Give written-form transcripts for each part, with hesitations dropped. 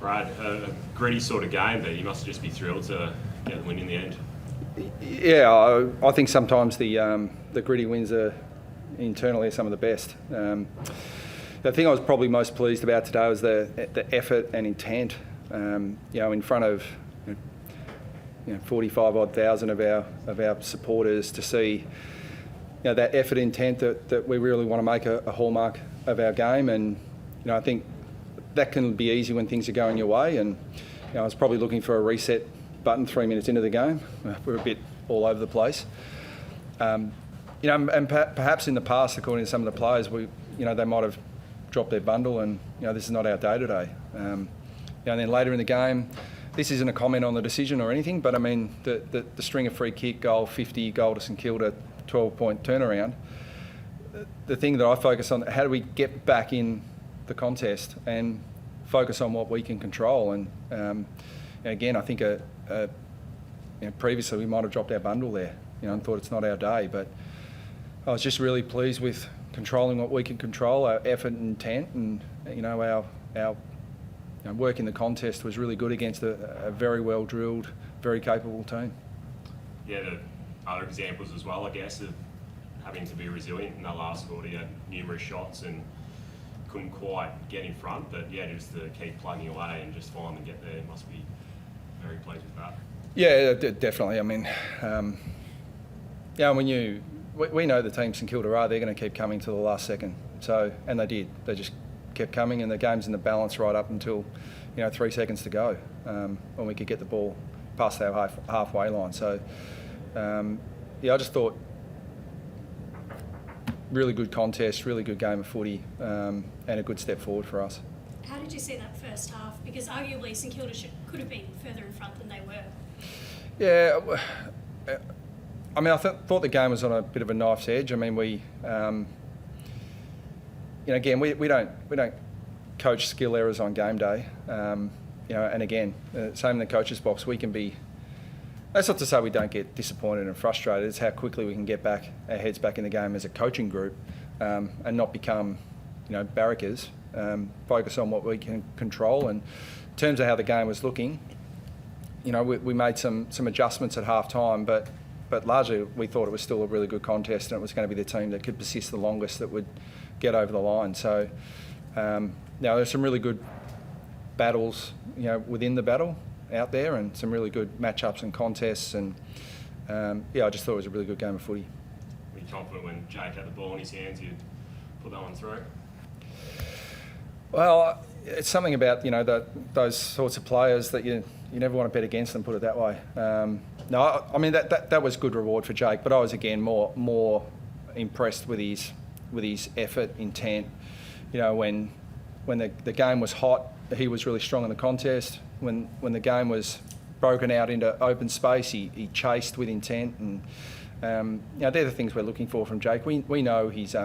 Brad, a gritty sort of game, but you must just be thrilled to get the win in the end. Yeah, I think sometimes the gritty wins are internally some of the best. The thing I was probably most pleased about today was the effort and intent. In front of 45 odd thousand of our supporters, to see that effort, intent that we really want to make a hallmark of our game. And I think that can be easy when things are going your way. And I was probably looking for a reset button 3 minutes into the game. We're a bit all over the place. And perhaps in the past, according to some of the players, they might have dropped their bundle, and this is not our day today. And then later in the game, this isn't a comment on the decision or anything, but I mean the string of free kick, goal 50, goal to St Kilda, 12-point turnaround. The thing that I focus on, how do we get back in the contest and focus on what we can control? And again, I think previously we might have dropped our bundle there, and thought it's not our day. But I was just really pleased with controlling what we can control, our effort and intent, and our work in the contest was really good against a very well drilled, very capable team. Yeah, the other examples as well, I guess, of having to be resilient in that last quarter. You had numerous shots and couldn't quite get in front, but just to keep plugging away and just finally get there, must be very pleased with that. Yeah, definitely. I mean, we know the team St Kilda are, they're going to keep coming to the last second. So, and they did. They just kept coming, and the game's in the balance right up until 3 seconds to go, when we could get the ball past our halfway line. So, I just thought really good contest, really good game of footy, and a good step forward for us. How did you see that first half? Because arguably St Kilda could have been further in front than they were. Yeah, I mean, I thought the game was on a bit of a knife's edge. I mean, we don't coach skill errors on game day. And again, same in the coach's box, we can be. That's not to say we don't get disappointed and frustrated. It's how quickly we can get our heads back in the game as a coaching group, and not become, barrackers. Focus on what we can control. And in terms of how the game was looking, we made some adjustments at half time, but largely we thought it was still a really good contest, and it was going to be the team that could persist the longest that would get over the line. So there's some really good battles, within the battle out there, and some really good matchups and contests, and I just thought it was a really good game of footy. Were you confident when Jake had the ball in his hands you'd put that one through? Well, it's something about those sorts of players that you never want to bet against them, put it that way. No, I mean that was good reward for Jake, but I was again more impressed with his effort, intent. When the game was hot, he was really strong in the contest. When the game was broken out into open space, he chased with intent, and they're the things we're looking for from Jake. We know his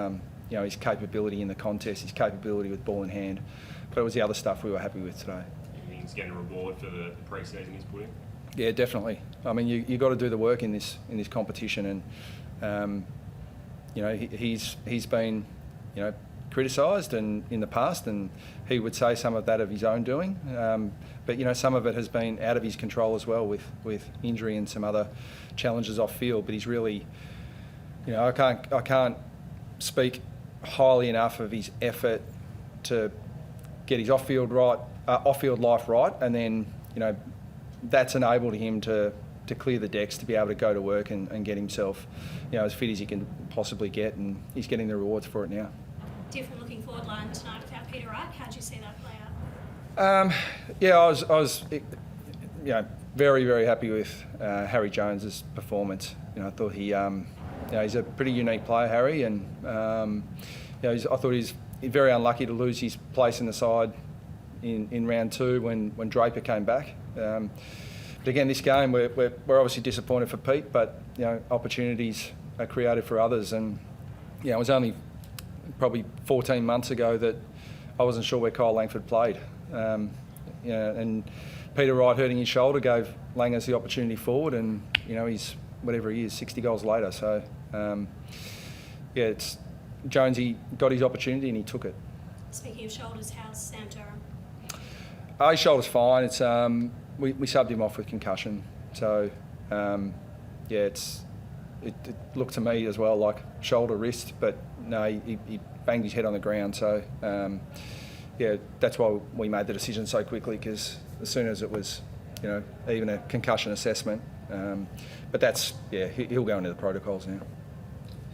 his capability in the contest, his capability with ball in hand, but it was the other stuff we were happy with today. You think he's getting a reward for the pre-season he's put in? Yeah, definitely. I mean, you got to do the work in this competition, and he's been criticised and in the past, and he would say some of that of his own doing, but some of it has been out of his control as well with injury and some other challenges off field. But he's really, I can't speak highly enough of his effort to get his off-field life right, and then that's enabled him to clear the decks to be able to go to work and get himself as fit as he can possibly get, and he's getting the rewards for it now. Different looking forward line tonight without Peter Wright. How'd you see that play out? I was very, very happy with Harry Jones's performance. I thought he's a pretty unique player, Harry, and I thought he's very unlucky to lose his place in the side in round 2 when Draper came back. But again, this game we're obviously disappointed for Pete, but opportunities are created for others, and it was only probably 14 months ago that I wasn't sure where Kyle Langford played, and Peter Wright hurting his shoulder gave Langers the opportunity forward, and he's whatever he is, 60 goals later. So it's Jonesy got his opportunity and he took it. Speaking of shoulders, how's Sam Durham? His shoulder's fine. It's we subbed him off with concussion, so yeah, it looked to me as well like shoulder wrist, but no, he banged his head on the ground. So yeah, that's why we made the decision so quickly, because as soon as it was, even a concussion assessment, but that's he'll go into the protocols now.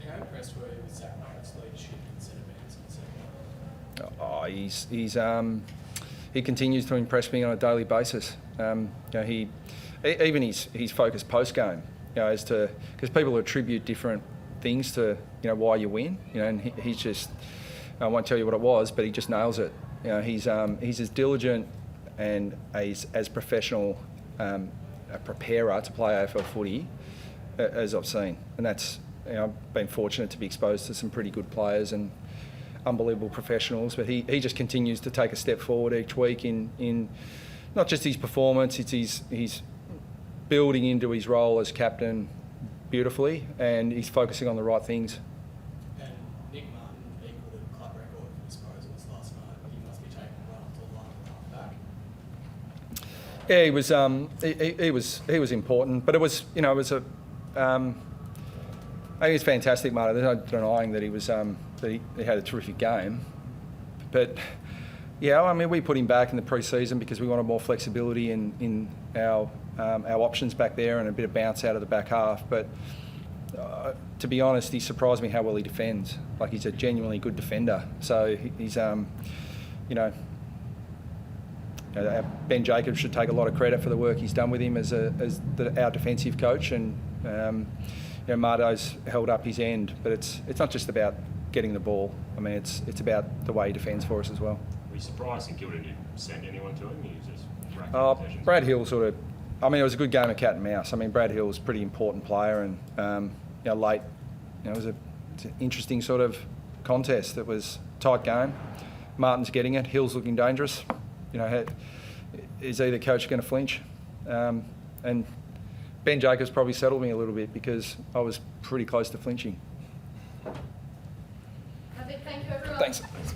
How impressed were you with Zach Martin's leadership in centre bounce in the second half? He continues to impress me on a daily basis. Even his focus post game, as to, because people attribute different things to why you win, and he's just, I won't tell you what it was, but he just nails it. He's as diligent and as professional a preparer to play AFL footy as I've seen, and that's, I've been fortunate to be exposed to some pretty good players and unbelievable professionals, but he just continues to take a step forward each week in not just his performance, it's he's building into his role as captain beautifully, and he's focusing on the right things. And Nick Martin equalled a club record for disposals last night. He must be taking well until the line half back. Yeah, he was important, but it was I think it was fantastic, Martin. There's no denying that he was that he had a terrific game, but yeah, we put him back in the pre-season because we wanted more flexibility in our options back there and a bit of bounce out of the back half. But to be honest, he surprised me how well he defends. Like, he's a genuinely good defender. So he's Ben Jacobs should take a lot of credit for the work he's done with him as our defensive coach, and Marto's held up his end. But it's not just about getting the ball. It's about the way he defends for us as well. Were you surprised St Kilda didn't send anyone to him? He was just racking possessions? Brad Hill sort of, it was a good game of cat and mouse. Brad Hill was a pretty important player, and late, it's an interesting sort of contest. It was a tight game. Martin's getting it. Hill's looking dangerous. Is either coach going to flinch? And Ben Jacobs probably settled me a little bit because I was pretty close to flinching. Perfect. Thank you, everyone. Thanks.